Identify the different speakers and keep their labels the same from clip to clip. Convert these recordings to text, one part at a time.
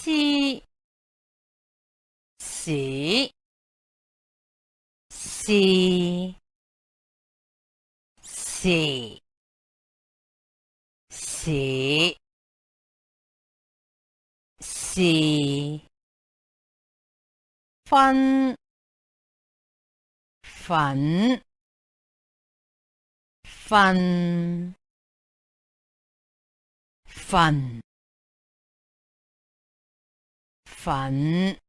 Speaker 1: C 屎 C 時屎是分粉分份粉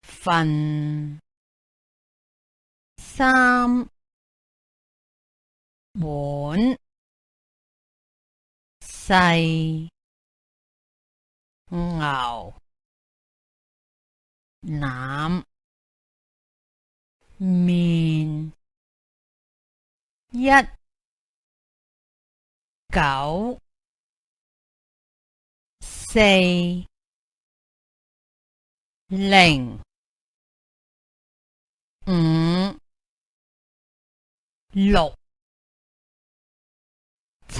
Speaker 1: 份三碗細牛腩麵一九四零五六七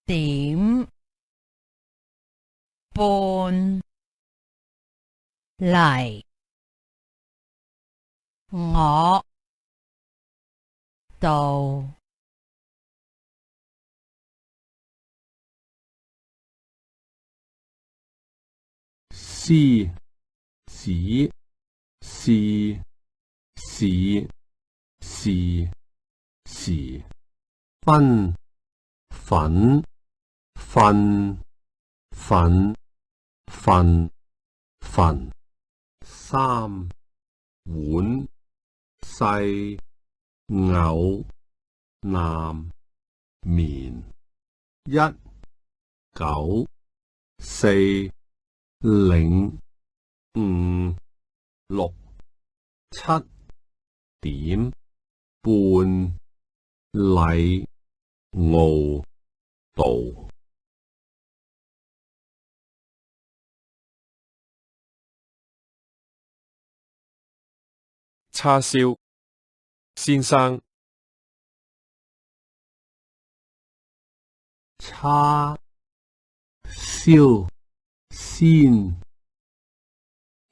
Speaker 1: 點半嚟我度。
Speaker 2: C 屎是是是時分粉瞓粉份份三碗細牛腩麵一九四零五六七點半禮傲道。
Speaker 3: 叉燒先生
Speaker 2: 叉燒先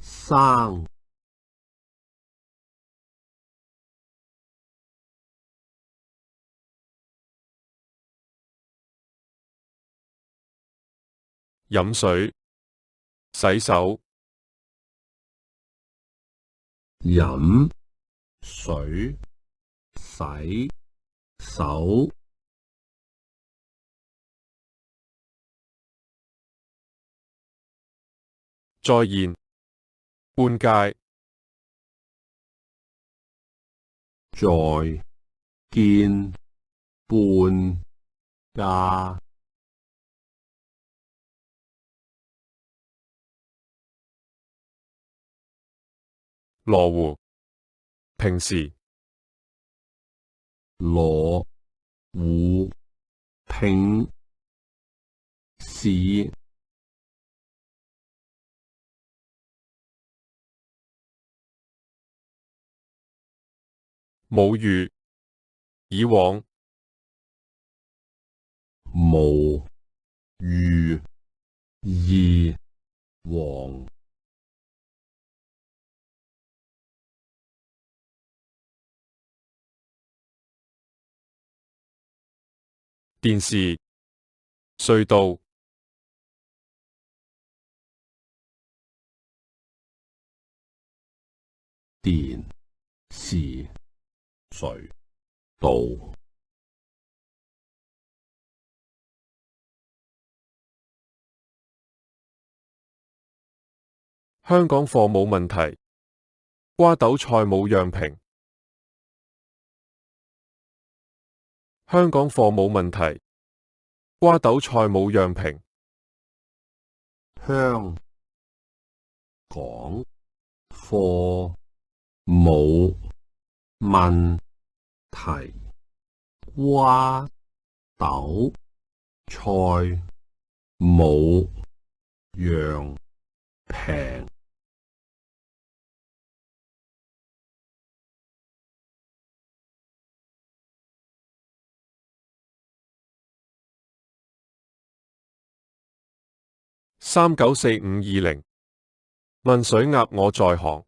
Speaker 2: 生
Speaker 3: 飲水洗手
Speaker 2: 飲水洗手
Speaker 3: 再現半戒
Speaker 2: 再見半價
Speaker 3: 羅湖平時
Speaker 2: 羅湖平時
Speaker 3: 母語以往
Speaker 2: 無虞而黃
Speaker 3: 電視隧道
Speaker 2: 電視隧道
Speaker 3: 香港貨冇問題，瓜豆菜冇樣平。香港貨冇問題，瓜豆菜冇樣平。
Speaker 2: 香港貨冇問題，瓜豆菜冇樣平。
Speaker 3: 394520問水鴨我在行。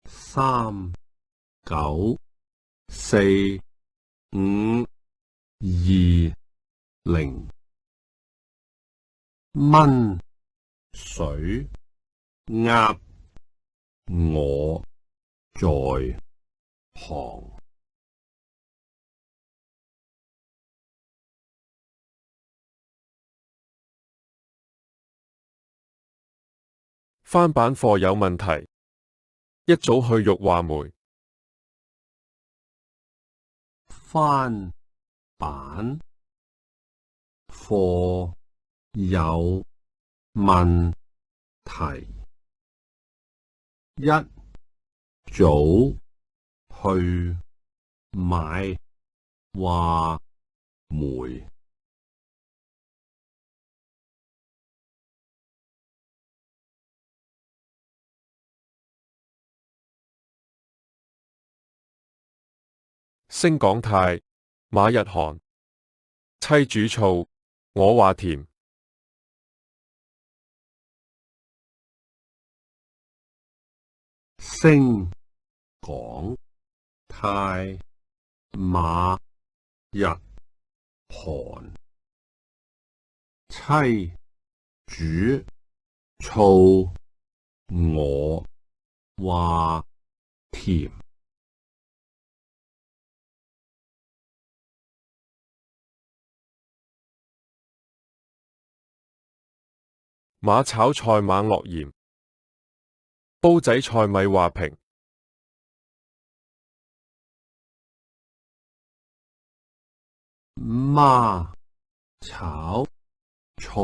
Speaker 2: 394520蚊水鴨我在行。
Speaker 3: 翻版貨有問題，一早去玉話梅。
Speaker 2: 翻版貨有問題，一早去買話梅。
Speaker 3: 星港泰馬日韓妻煮醋，我話甜。
Speaker 2: 星港泰馬日韓妻煮醋，我話甜。
Speaker 3: 馬炒菜猛落鹽，煲仔菜米話平。
Speaker 2: 孖炒菜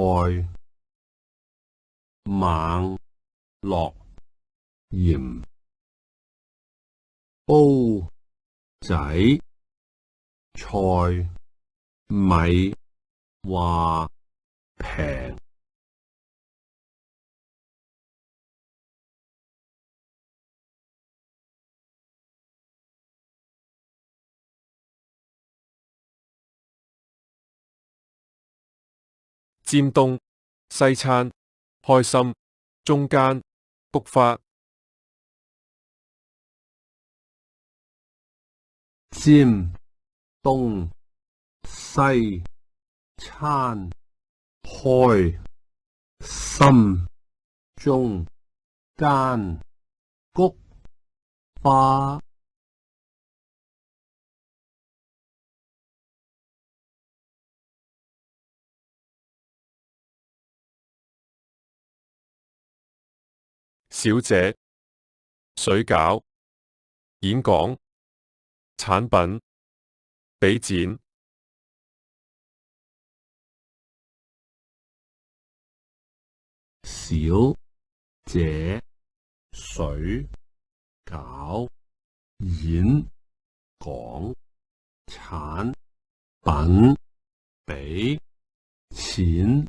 Speaker 2: 猛落鹽，煲仔菜米話平。
Speaker 3: 尖東西餐開心中間菊花。
Speaker 2: 尖東西餐開心中間菊花。
Speaker 3: 小姐水餃演講產品比展。
Speaker 2: 小姐水餃演講產品比錢。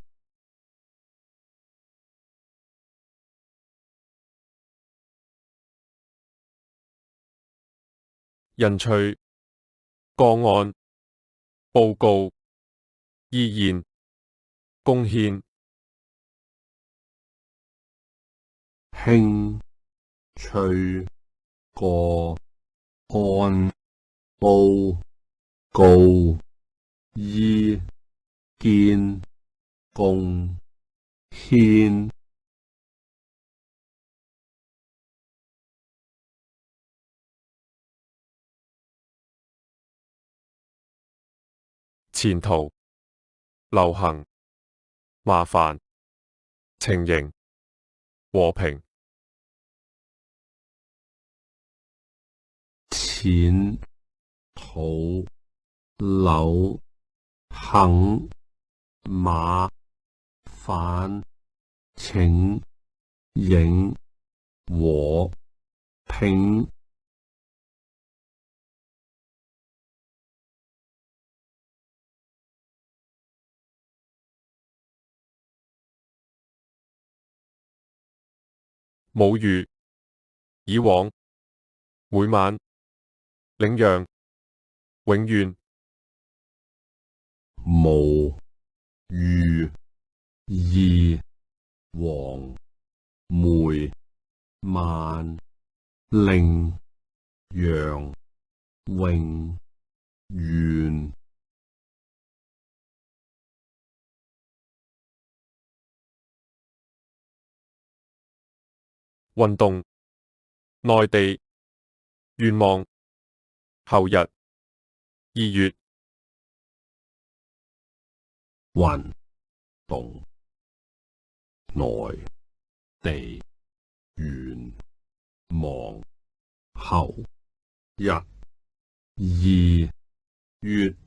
Speaker 3: 人趣個案報告意見貢獻。
Speaker 2: 興趣個案報告意見貢獻。
Speaker 3: 前途流行麻煩情形和平。
Speaker 2: 前途流行麻煩情形和平。
Speaker 3: 母語以往每晚領養永遠。
Speaker 2: 無虞夷黃梅萬令陽詠元。
Speaker 3: 運動，內地，願望，後日，2月。
Speaker 2: 運動，內地，願望，後日，2月。